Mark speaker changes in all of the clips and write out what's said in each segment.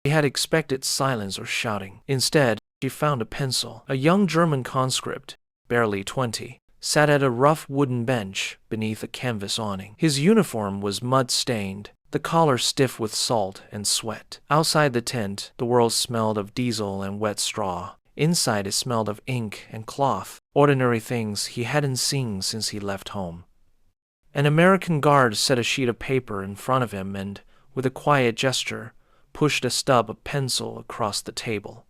Speaker 1: She had expected silence or shouting. Instead, she found a pencil. A young German conscript, barely 20, sat at a rough wooden bench beneath a canvas awning. His uniform was mud-stained, the collar stiff with salt and sweat. Outside the tent, the world smelled of diesel and wet straw. Inside, it smelled of ink and cloth, ordinary things he hadn't seen since he left home. An American guard set a sheet of paper in front of him and, with a quiet gesture, pushed a stub of pencil across the table.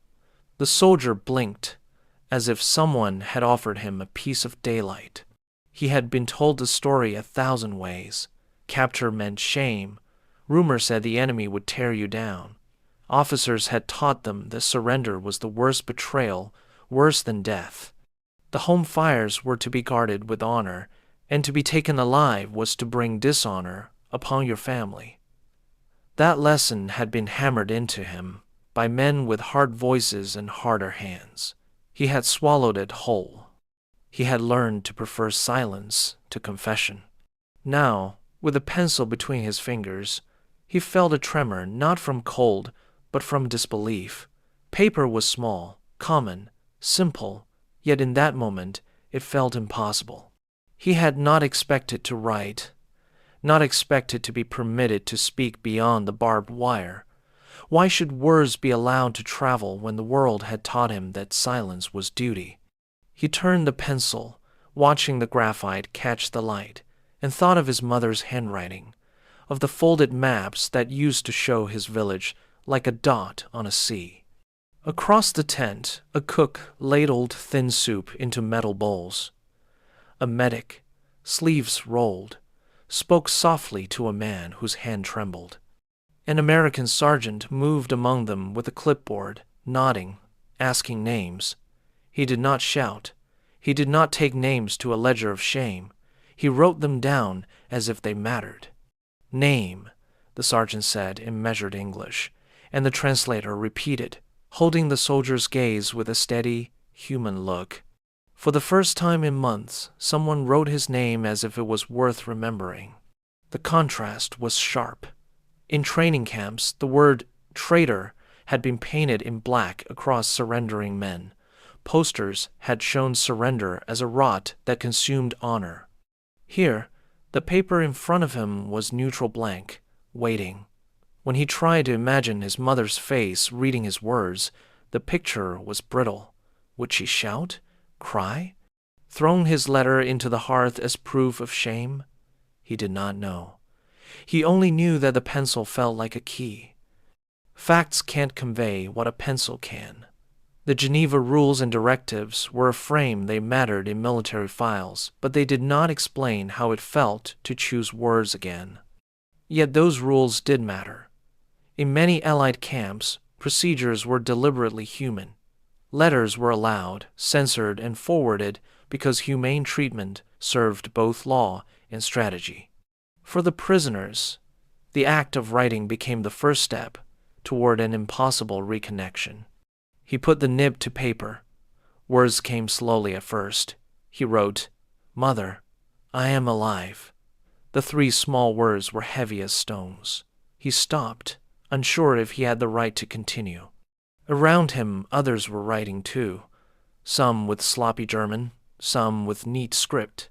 Speaker 1: The soldier blinked, as if someone had offered him a piece of daylight. He had been told the story 1,000 ways. Capture meant shame. Rumor said the enemy would tear you down. Officers had taught them that surrender was the worst betrayal, worse than death. The home fires were to be guarded with honor, and to be taken alive was to bring dishonor upon your family. That lesson had been hammered into him by men with hard voices and harder hands. He had swallowed it whole. He had learned to prefer silence to confession. Now, with a pencil between his fingers, he felt a tremor not from cold, but from disbelief. Paper was small, common, simple, yet in that moment it felt impossible. He had not expected to write, not expected to be permitted to speak beyond the barbed wire. Why should words be allowed to travel when the world had taught him that silence was duty? He turned the pencil, watching the graphite catch the light, and thought of his mother's handwriting, of the folded maps that used to show his village like a dot on a sea. Across the tent, a cook ladled thin soup into metal bowls. A medic, sleeves rolled, spoke softly to a man whose hand trembled. An American sergeant moved among them with a clipboard, nodding, asking names. He did not shout. He did not take names to a ledger of shame. He wrote them down as if they mattered. "Name," the sergeant said in measured English, and the translator repeated, holding the soldier's gaze with a steady, human look. For the first time in months, someone wrote his name as if it was worth remembering. The contrast was sharp. In training camps, the word traitor had been painted in black across surrendering men. Posters had shown surrender as a rot that consumed honor. Here, the paper in front of him was neutral blank, waiting. When he tried to imagine his mother's face reading his words, the picture was brittle. Would she shout? Cry? Thrown his letter into the hearth as proof of shame? He did not know. He only knew that the pencil felt like a key. Facts can't convey what a pencil can. The Geneva Rules and Directives were a frame. They mattered in military files, but they did not explain how it felt to choose words again. Yet those rules did matter. In many Allied camps, procedures were deliberately human. Letters were allowed, censored, and forwarded because humane treatment served both law and strategy. For the prisoners, the act of writing became the first step toward an impossible reconnection. He put the nib to paper. Words came slowly at first. He wrote, "Mother, I am alive." The 3 small words were heavy as stones. He stopped, unsure if he had the right to continue. Around him, others were writing too, some with sloppy German, some with neat script.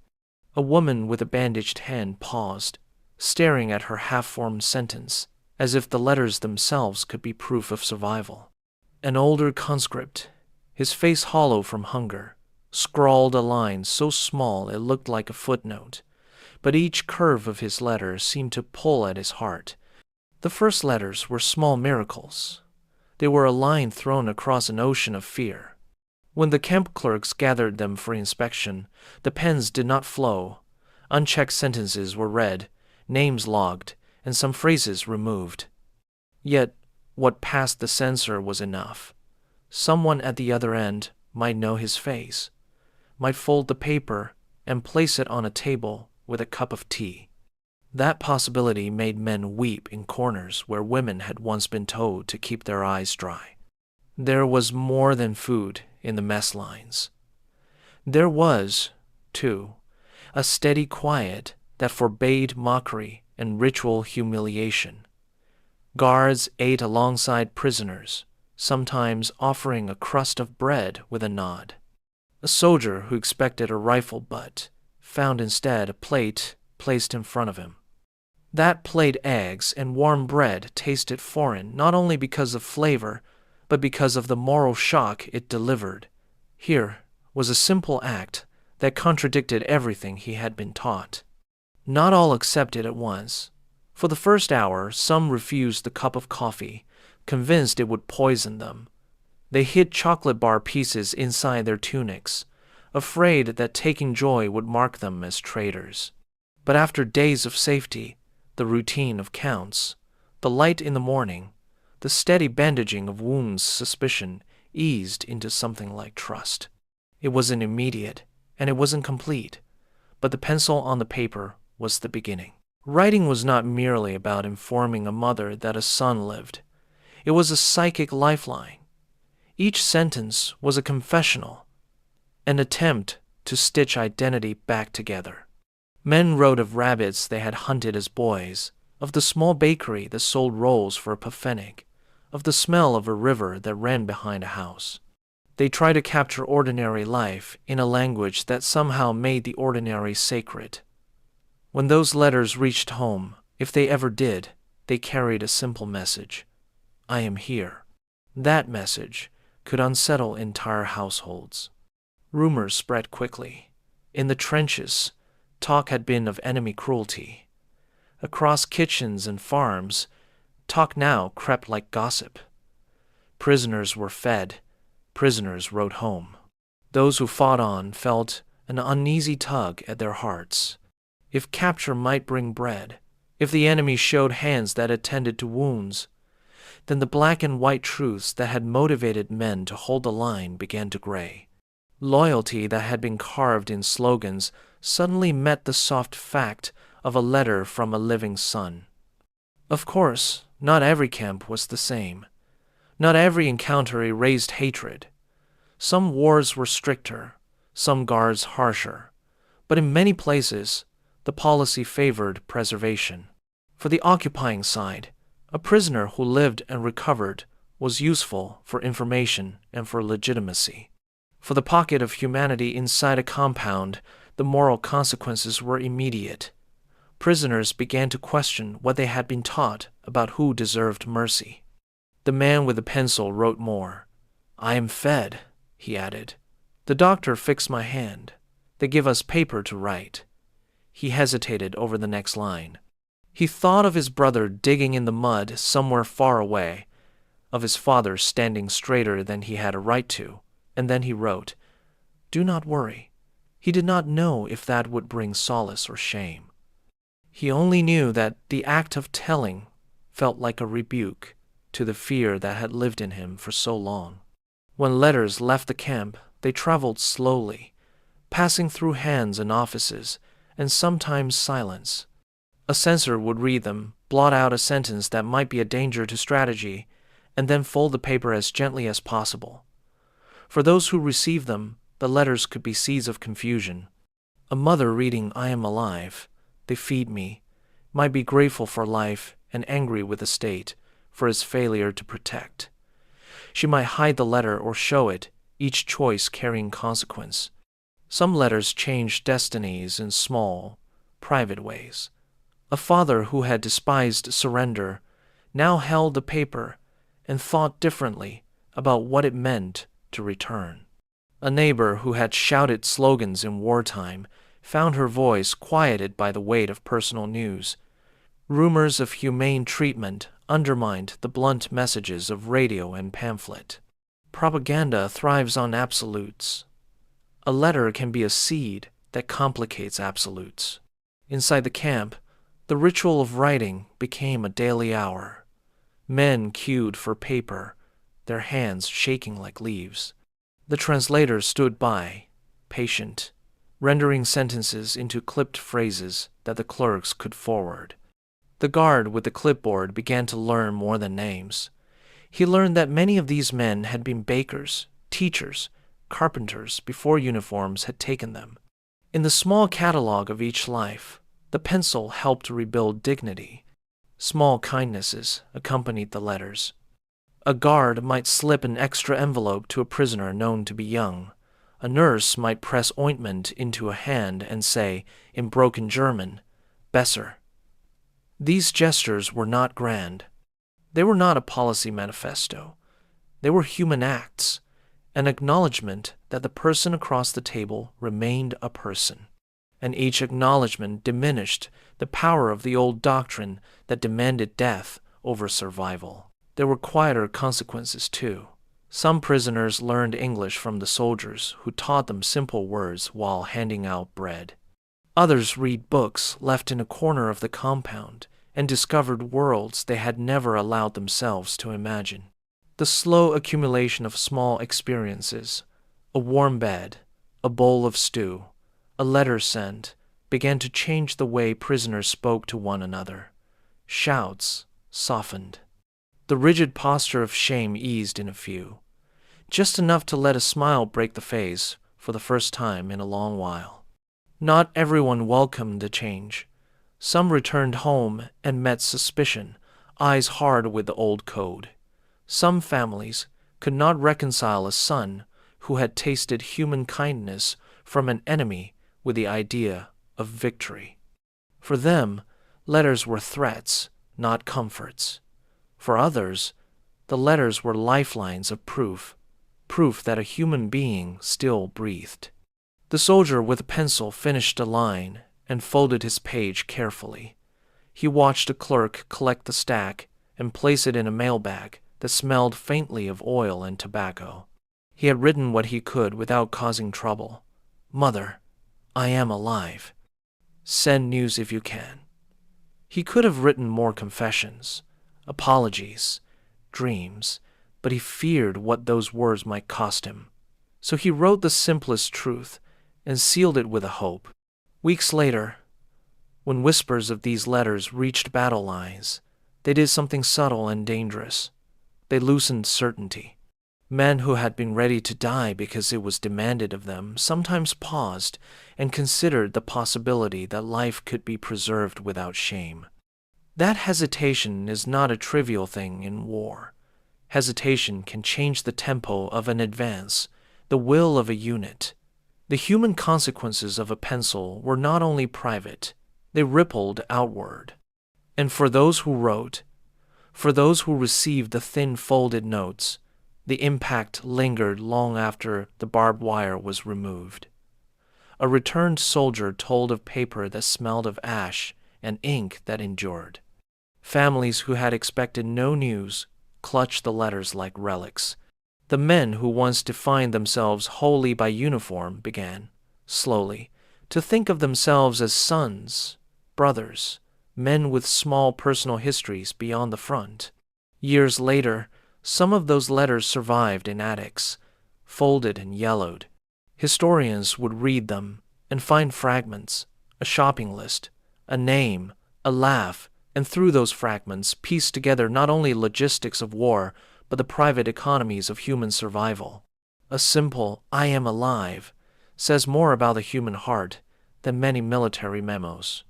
Speaker 1: A woman with a bandaged hand paused, staring at her half-formed sentence, as if the letters themselves could be proof of survival. An older conscript, his face hollow from hunger, scrawled a line so small it looked like a footnote, but each curve of his letter seemed to pull at his heart. The first letters were small miracles. They were a line thrown across an ocean of fear. When the camp clerks gathered them for inspection, the pens did not flow. Unchecked sentences were read, names logged, and some phrases removed. Yet, what passed the censor was enough. Someone at the other end might know his face, might fold the paper and place it on a table with a cup of tea. That possibility made men weep in corners where women had once been told to keep their eyes dry. There was more than food in the mess lines. There was, too, a steady quiet that forbade mockery and ritual humiliation. Guards ate alongside prisoners, sometimes offering a crust of bread with a nod. A soldier who expected a rifle butt found instead a plate placed in front of him. That plate eggs and warm bread tasted foreign not only because of flavor, but because of the moral shock it delivered. Here was a simple act that contradicted everything he had been taught. Not all accepted at once. For the first hour, some refused the cup of coffee, convinced it would poison them. They hid chocolate bar pieces inside their tunics, afraid that taking joy would mark them as traitors. But after days of safety, the routine of counts, the light in the morning, the steady bandaging of wounds, suspicion eased into something like trust. It wasn't immediate, and it wasn't complete, but the pencil on the paper was the beginning. Writing was not merely about informing a mother that a son lived. It was a psychic lifeline. Each sentence was a confessional, an attempt to stitch identity back together. Men wrote of rabbits they had hunted as boys, of the small bakery that sold rolls for a pfennig, of the smell of a river that ran behind a house. They tried to capture ordinary life in a language that somehow made the ordinary sacred. When those letters reached home, if they ever did, they carried a simple message. I am here. That message could unsettle entire households. Rumors spread quickly. In the trenches, talk had been of enemy cruelty. Across kitchens and farms, talk now crept like gossip. Prisoners were fed. Prisoners rode home. Those who fought on felt an uneasy tug at their hearts. If capture might bring bread, if the enemy showed hands that attended to wounds, then the black and white truths that had motivated men to hold the line began to gray. Loyalty that had been carved in slogans suddenly met the soft fact of a letter from a living son. Of course, not every camp was the same. Not every encounter erased hatred. Some wars were stricter, some guards harsher, but in many places, the policy favored preservation. For the occupying side, a prisoner who lived and recovered was useful for information and for legitimacy. For the pocket of humanity inside a compound, the moral consequences were immediate. Prisoners began to question what they had been taught about who deserved mercy. The man with the pencil wrote more. I am fed, he added. The doctor fixed my hand. They give us paper to write. He hesitated over the next line. He thought of his brother digging in the mud somewhere far away, of his father standing straighter than he had a right to, and then he wrote, Do not worry. He did not know if that would bring solace or shame. He only knew that the act of telling felt like a rebuke to the fear that had lived in him for so long. When letters left the camp, they traveled slowly, passing through hands and offices, and sometimes silence. A censor would read them, blot out a sentence that might be a danger to strategy, and then fold the paper as gently as possible. For those who received them, the letters could be seeds of confusion. A mother reading I am alive, they feed me, might be grateful for life and angry with the state for its failure to protect. She might hide the letter or show it, each choice carrying consequence. Some letters changed destinies in small, private ways. A father who had despised surrender now held the paper and thought differently about what it meant to return. A neighbor who had shouted slogans in wartime found her voice quieted by the weight of personal news. Rumors of humane treatment undermined the blunt messages of radio and pamphlet. Propaganda thrives on absolutes. A letter can be a seed that complicates absolutes. Inside the camp, the ritual of writing became a daily hour. Men queued for paper, their hands shaking like leaves. The translator stood by, patient, rendering sentences into clipped phrases that the clerks could forward. The guard with the clipboard began to learn more than names. He learned that many of these men had been bakers, teachers, carpenters before uniforms had taken them. In the small catalog of each life, the pencil helped rebuild dignity. Small kindnesses accompanied the letters. A guard might slip an extra envelope to a prisoner known to be young. A nurse might press ointment into a hand and say, in broken German, "Besser." These gestures were not grand. They were not a policy manifesto. They were human acts, an acknowledgement that the person across the table remained a person. And each acknowledgement diminished the power of the old doctrine that demanded death over survival. There were quieter consequences, too. Some prisoners learned English from the soldiers who taught them simple words while handing out bread. Others read books left in a corner of the compound and discovered worlds they had never allowed themselves to imagine. The slow accumulation of small experiences, a warm bed, a bowl of stew, a letter sent, began to change the way prisoners spoke to one another. Shouts softened. The rigid posture of shame eased in a few, just enough to let a smile break the face for the first time in a long while. Not everyone welcomed the change. Some returned home and met suspicion, eyes hard with the old code. Some families could not reconcile a son who had tasted human kindness from an enemy with the idea of victory. For them, letters were threats, not comforts. For others, the letters were lifelines of proof that a human being still breathed. The soldier with a pencil finished a line and folded his page carefully. He watched a clerk collect the stack and place it in a mailbag that smelled faintly of oil and tobacco. He had written what he could without causing trouble. "Mother, I am alive. Send news if you can." He could have written more confessions, apologies, dreams, but he feared what those words might cost him. So he wrote the simplest truth and sealed it with a hope. Weeks later, when whispers of these letters reached battle lines, they did something subtle and dangerous. They loosened certainty. Men who had been ready to die because it was demanded of them sometimes paused and considered the possibility that life could be preserved without shame. That hesitation is not a trivial thing in war. Hesitation can change the tempo of an advance, the will of a unit. The human consequences of a pencil were not only private, they rippled outward. And for those who wrote, for those who received the thin folded notes, the impact lingered long after the barbed wire was removed. A returned soldier told of paper that smelled of ash and ink that endured. Families who had expected no news clutched the letters like relics. The men who once defined themselves wholly by uniform began, slowly, to think of themselves as sons, brothers, men with small personal histories beyond the front. Years later, some of those letters survived in attics, folded and yellowed. Historians would read them and find fragments, a shopping list, a name, a laugh, and through those fragments piece together not only logistics of war, but the private economies of human survival. A simple "I am alive" says more about the human heart than many military memos.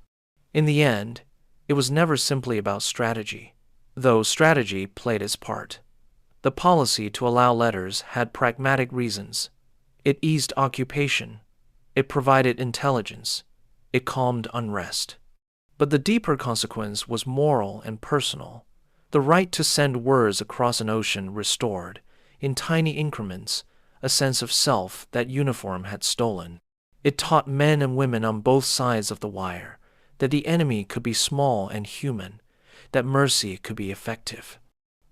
Speaker 1: In the end, it was never simply about strategy, though strategy played its part. The policy to allow letters had pragmatic reasons. It eased occupation. It provided intelligence. It calmed unrest. But the deeper consequence was moral and personal. The right to send words across an ocean restored, in tiny increments, a sense of self that uniform had stolen. It taught men and women on both sides of the wire that the enemy could be small and human, that mercy could be effective.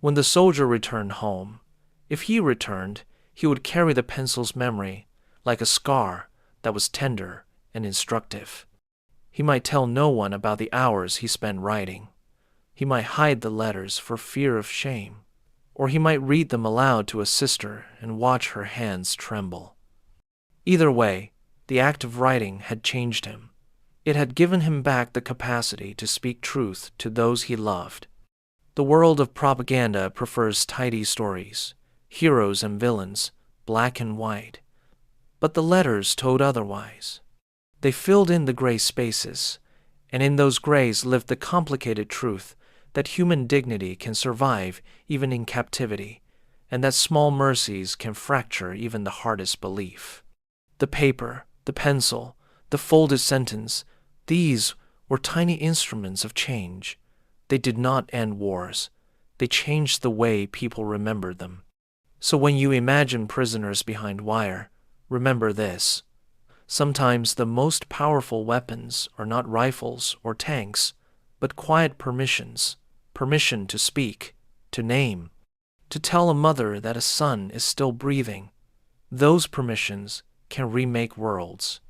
Speaker 1: When the soldier returned home, if he returned, he would carry the pencil's memory like a scar that was tender and instructive. He might tell no one about the hours he spent writing. He might hide the letters for fear of shame, or he might read them aloud to a sister and watch her hands tremble. Either way, the act of writing had changed him. It had given him back the capacity to speak truth to those he loved. The world of propaganda prefers tidy stories, heroes and villains, black and white. But the letters told otherwise. They filled in the gray spaces, and in those grays lived the complicated truth that human dignity can survive even in captivity, and that small mercies can fracture even the hardest belief. The paper, the pencil, the folded sentence, these were tiny instruments of change. They did not end wars. They changed the way people remembered them. So when you imagine prisoners behind wire, remember this. Sometimes the most powerful weapons are not rifles or tanks, but quiet permissions. Permission to speak, to name, to tell a mother that a son is still breathing. Those permissions can remake worlds.